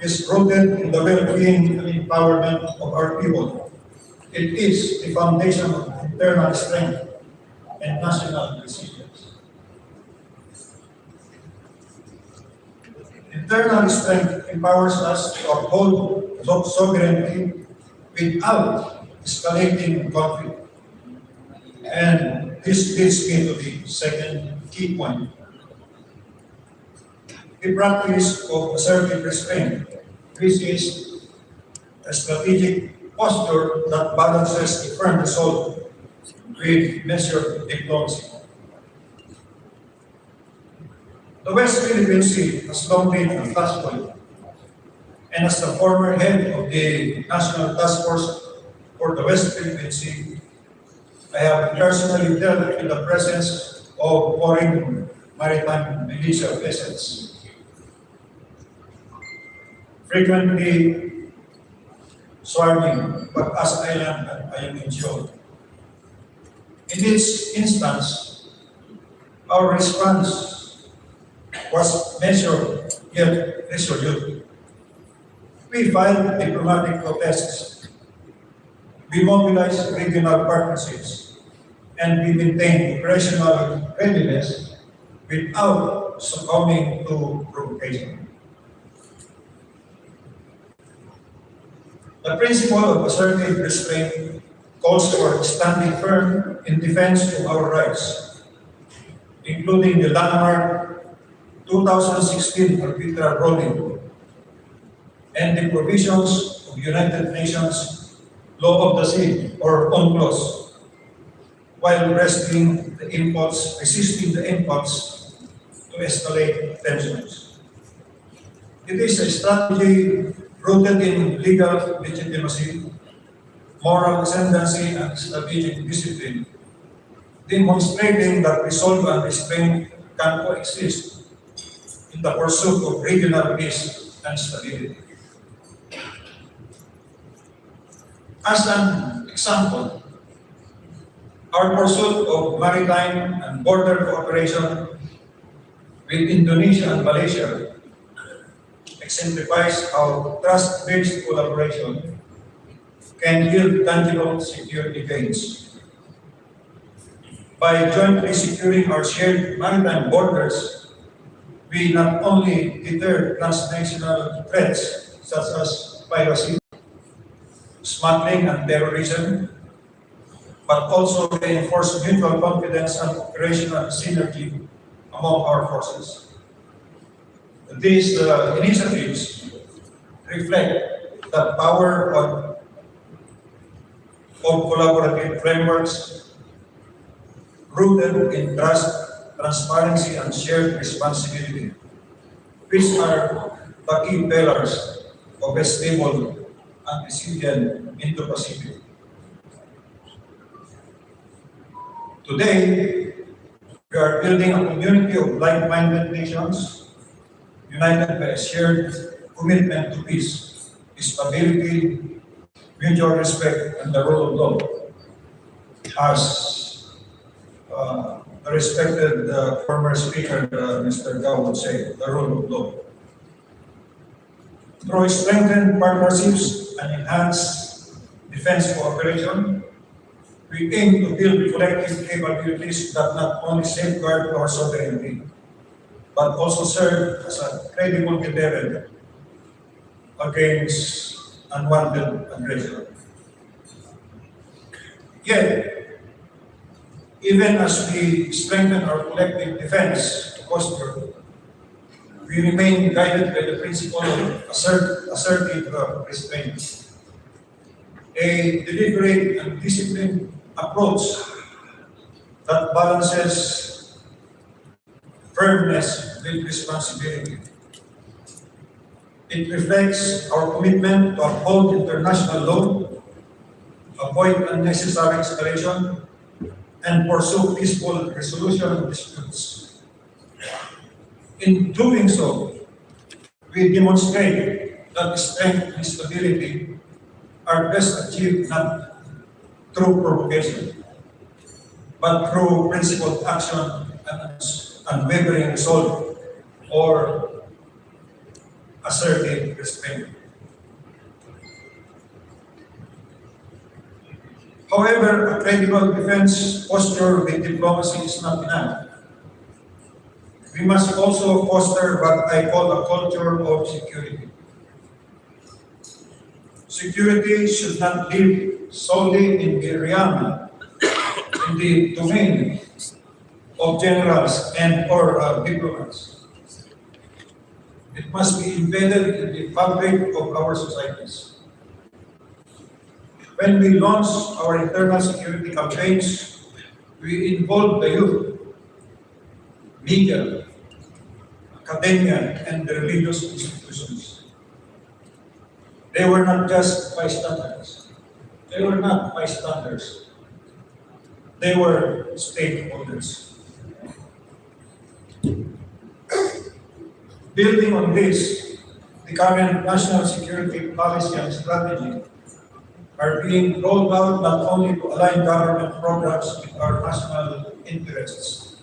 is rooted in the well-being and empowerment of our people. It is the foundation of internal strength and national resilience. Internal strength empowers us to uphold sovereignty without escalating conflict. And this leads me to the second key point: the practice of assertive restraint, which is a strategic posture that balances a firm resolve with measured diplomacy. The West Philippine Sea has long been a flashpoint, and as the former head of the National Task Force for the West Philippine Sea, I have personally dealt with the presence of foreign maritime militia vessels, frequently swarming Pag-asa Island and Ayungin Shoal. In this instance, our response was measured yet resolute. We filed diplomatic protests. We mobilized regional partnerships, and we maintained operational readiness without succumbing to provocation. The principle of assertive restraint calls for standing firm in defense of our rights, including the landmark 2016 arbitral ruling and the provisions of United Nations Law of the Sea or UNCLOS, while resisting the impulse to escalate tensions. It is a strategy rooted in legal legitimacy, moral ascendancy, and strategic discipline, demonstrating that resolve and restraint can coexist in the pursuit of regional peace and stability. As an example, our pursuit of maritime and border cooperation with Indonesia and Malaysia exemplifies how trust-based collaboration can yield tangible security gains. By jointly securing our shared maritime borders, we not only deter transnational threats such as piracy, smuggling, and terrorism, but also reinforce mutual confidence and operational synergy among our forces. These initiatives reflect the power of collaborative frameworks rooted in trust, transparency, and shared responsibility, which are the key pillars of a stable and resilient Indo-Pacific. Today, we are building a community of like-minded nations united by a shared commitment to peace, stability, mutual respect, and the rule of law. As the respected former speaker, Mr. Gao, would say, the rule of law. Through strengthened partnerships and enhanced defense cooperation, we aim to build collective capabilities that not only safeguard our sovereignty, but also serve as a credible deterrent against unwanted aggression. Yet, even as we strengthen our collective defense posture, we remain guided by the principle of assertive restraint, a deliberate and disciplined approach that balances firmness with responsibility. It reflects our commitment to uphold international law, avoid unnecessary escalation, and pursue peaceful resolution of disputes. In doing so, we demonstrate that strength and stability are best achieved not through provocation, but through principled action and unwavering resolve or assertive restraint. However, a credible defense posture with diplomacy is not enough. We must also foster what I call a culture of security. Security should not live solely in the realm, in the domain of generals and or diplomats. It must be embedded in the fabric of our societies. When we launch our internal security campaigns, we involve the youth, media, academia, and the religious institutions. They were not just bystanders. They were not bystanders. They were stakeholders. Building on this, the current national security policy and strategy are being rolled out not only to align government programs with our national interests,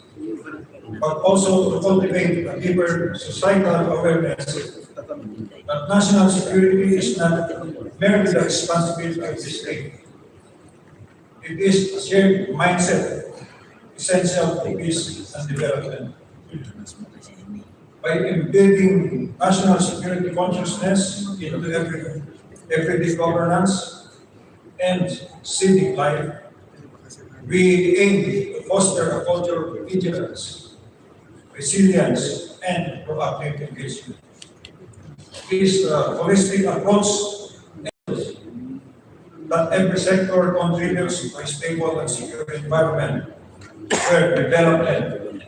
but also to cultivate a deeper societal awareness But national security is not merely the responsibility of the state. It is a shared mindset essential to peace and development. By embedding national security consciousness into everyday governance and civic life, we aim to foster a culture of vigilance, resilience, and proactive engagement. This holistic approach that every sector contributes to a stable and secure environment where development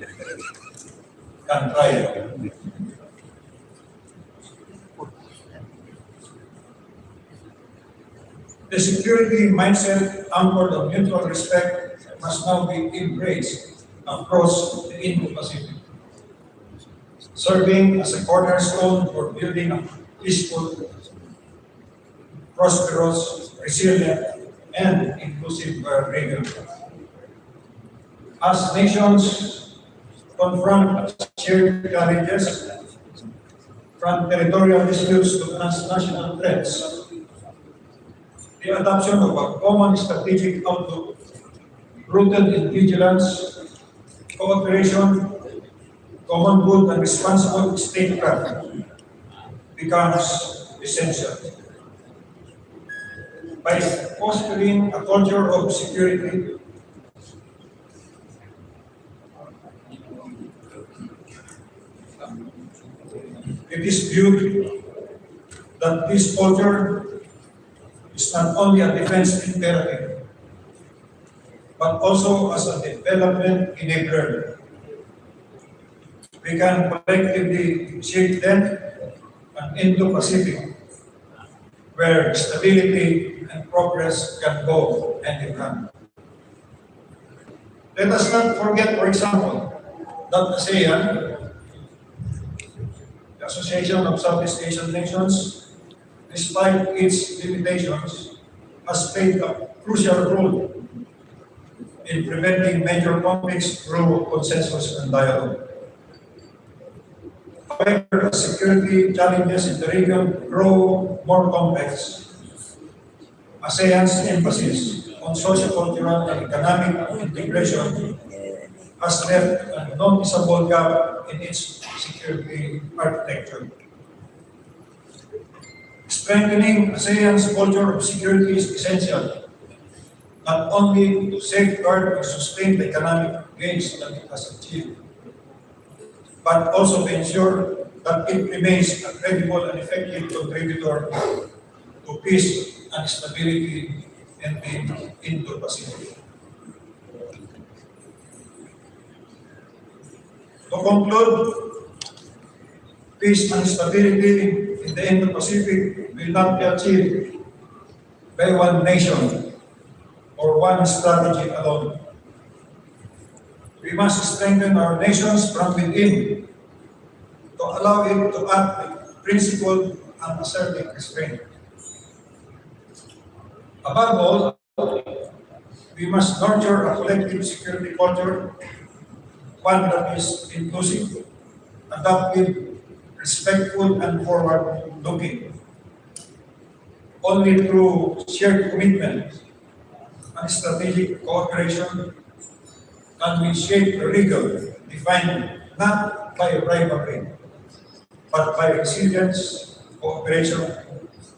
can thrive. The security mindset anchored on mutual respect must now be embraced across the Indo-Pacific, serving as a cornerstone for building a peaceful, prosperous, resilient, and inclusive region. As nations confront shared challenges, from territorial disputes to transnational threats, the adoption of a common strategic outlook rooted in vigilance, cooperation, common good, and responsible statecraft becomes essential. By fostering a culture of security, it is viewed that this culture is not only a defense imperative, but also as a development enabler. We can collectively shape them an Indo-Pacific where stability and progress can go hand in hand. Let us not forget, for example, that ASEAN, the Association of Southeast Asian Nations, despite its limitations, has played a crucial role in preventing major conflicts through consensus and dialogue. However, as security challenges in the region grow more complex, ASEAN's emphasis on socio-cultural and economic integration has left a noticeable gap in its security architecture. Strengthening ASEAN's culture of security is essential, not only to safeguard and sustain the economic gains that it has achieved, but also to ensure that it remains a credible and effective contributor to peace and stability in the Indo-Pacific. To conclude, peace and stability in the Indo-Pacific will not be achieved by one nation or one strategy alone. We must strengthen our nations from within to allow it to act with principled and assertive restraint. Above all, we must nurture a collective security culture, one that is inclusive, adaptive, respectful, and forward-looking. Only through shared commitment and strategic cooperation can we shape a region defined not by rivalry, but by resilience, cooperation,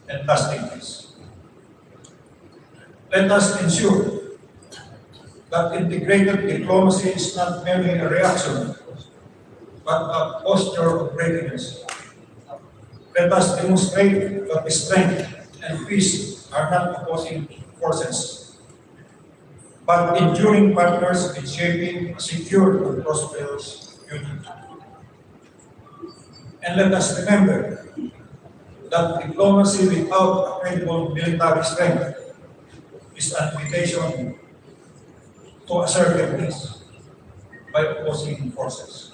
and lasting peace. Let us ensure that integrated diplomacy is not merely a reaction, but a posture of readiness. Let us demonstrate that the strength and peace are not opposing forces, but enduring partners in shaping a secure and prosperous future. And let us remember that diplomacy without a credible military strength is an invitation to assertiveness by opposing forces.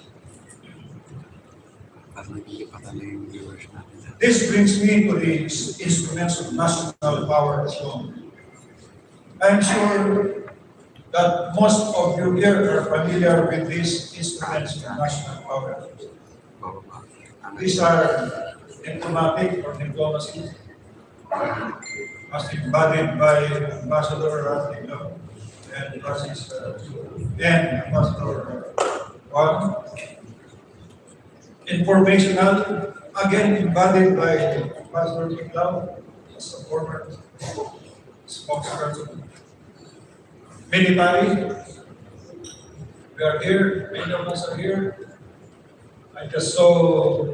This brings me to the instruments of national power as well. I am sure that most of you here are familiar with these instruments of national power. These are diplomatic or diplomacy as embodied by Ambassador Lambino and Francis and Ambassador Juan. Informational, again embodied by Ambassador Tiglaw as a former spokesperson. Military, we are here, many of us are here. I just saw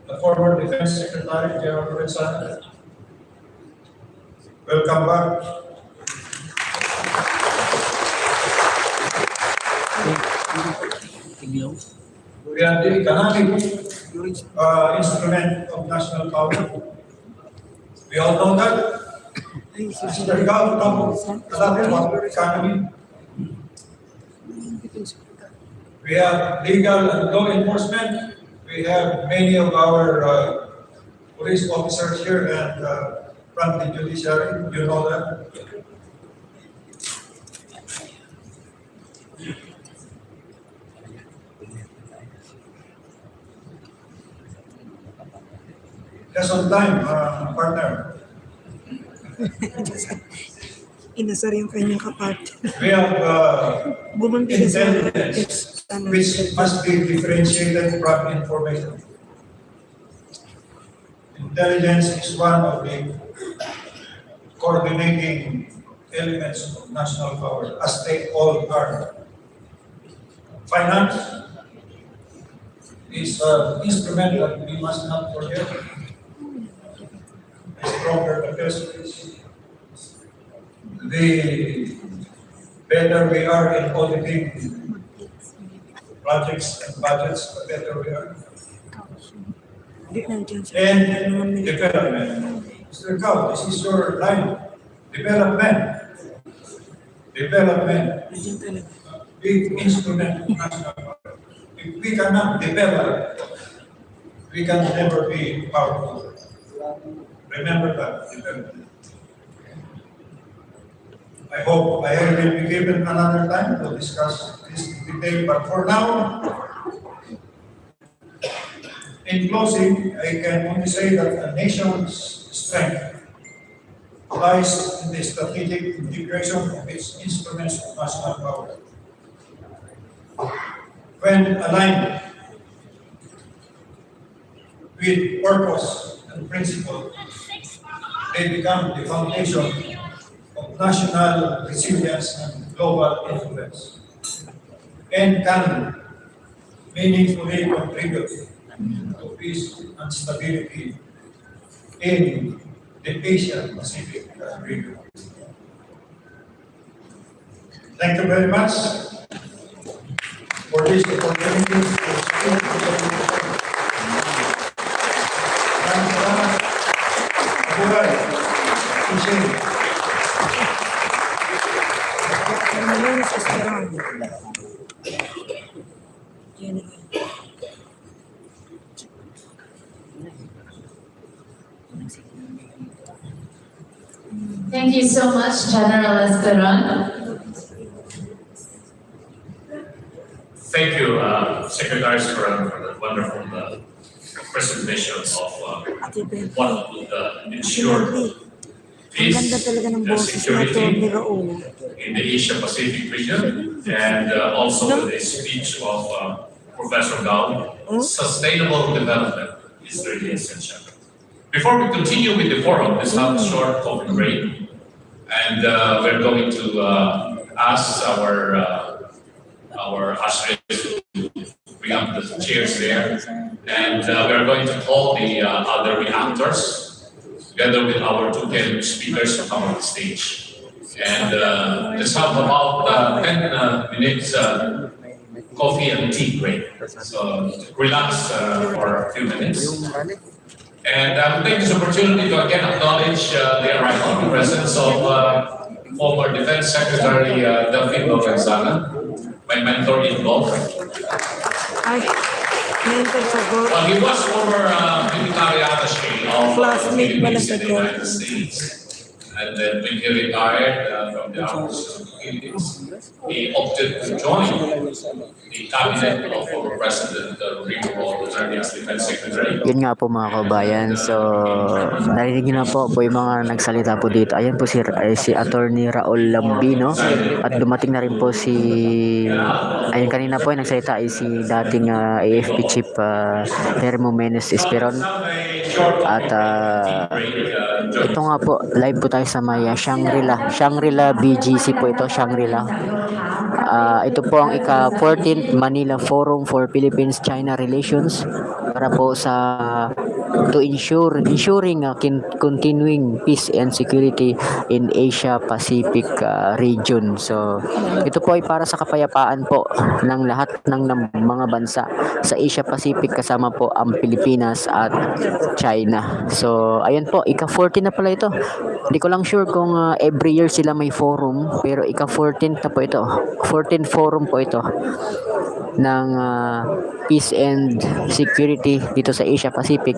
the former Defense Secretary, General Magsalita. Welcome back. We have the economic instrument of national power. We all know that. It's the result of our economy. We have legal and law enforcement. We have many of our police officers here and from the judiciary. You know that. Just on time, partner. Inasar yung kanyang kapatid. We have Bumanggi na sa intelligence, which must be differentiated from information. Intelligence is one of the coordinating elements of national power, as they all are. Finance is an instrument that we must not forget. The stronger the peso is, the better we are in auditing projects and budgets, the better we are. And development. Mr. Cow, this is your line. Development. Development. Big instrument of national power. If we cannot develop, we can never be powerful. Remember that. Development. I hope I will be given another time to discuss this detail, but for now, in closing, I can only say that a nation's strength lies in the strategic integration of its instruments of national power. When aligned with purpose and principle, they become the foundation of national resilience and global influence, and can meaningfully contribute to peace and stability in the Asia Pacific region. Thank you very much for this opportunity to speak to the Ang name is Esperon. Thank you so much, General Esperon. Thank you, Secretary Esperon, for the wonderful presentation of what would ensure Ang ganda peace talaga ng and boses na to ni security Raul. in the Asia Pacific region, and also the speech of Professor Gao. Sustainable development is really essential. Before we continue with the forum, let's have a short coffee break, and we're going to ask our ushers to bring up the chairs there, and we're going to call the other reactors together with our two keynote speakers to come on the stage. And let's have about 10 minutes coffee and tea break. So relax for a few minutes. And I will take this opportunity to again acknowledge the arrival and presence of former Defense Secretary Lambino, my mentor in law. Ay, mental sa God. Well, he was former military attaché of the Classmate pala Philippines sa in the United States. And then when he retired from the armed forces of the Philippines, he opted to join the cabinet of former President Rodrigo personally as Defense Secretary. Yun nga po mga kabayan. So, narinig niyo na po yung mga nagsalita po dito. Ayan po si Attorney Raul Lambino. At dumating na rin po ayun kanina po yung nagsalita ay si dating AFP Chief Hermo Menes Esperon. At ito nga po, live po tayo sa may Shangri-La BGC po ito, Shangri-La. Ito po ang ika-14th Manila Forum for Philippines-China Relations para po to ensuring continuing peace and security in Asia Pacific region. So ito po ay para sa kapayapaan po ng lahat ng mga bansa sa Asia Pacific, kasama po ang Pilipinas at China. So ayan po, ika-14 na pala ito. Hindi ko lang sure kung every year sila may forum, pero ika-14 na po ito. 14th forum po ito ng peace and security dito sa Asia Pacific.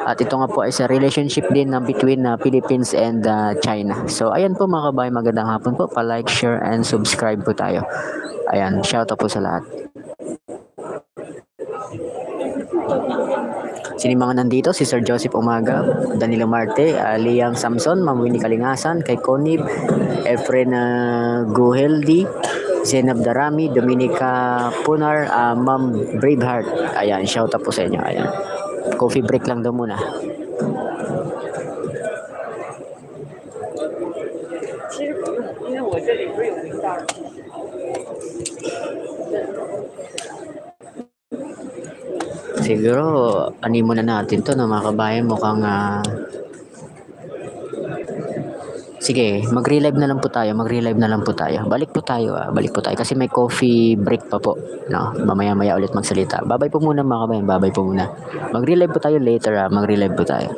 At ito nga po ay sa relationship din between Philippines and China. So ayan po mga kabayan, magandang hapon po. Pa-like, share, and subscribe po tayo. Ayan, shout out po sa lahat. Sino mga nandito? Si Sir Joseph Umaga, Danilo Marte, Liang Samson, Ma'am Winnie Kalingasan, kay Conib, Efren Guheldi, Zenab Darami, Dominica Punar, Ma'am Braveheart. Ayan, shout out po sa inyo. Ayan. Coffee break lang daw muna. Siguro, ano muna natin to na mga kabayan, mukhang sige, mag-relive na lang po tayo, Balik po tayo kasi may coffee break pa po, no? Mamaya-maya ulit magsalita. Babay po muna mga kabayan, Mag-relive po tayo later, mag-relive po tayo.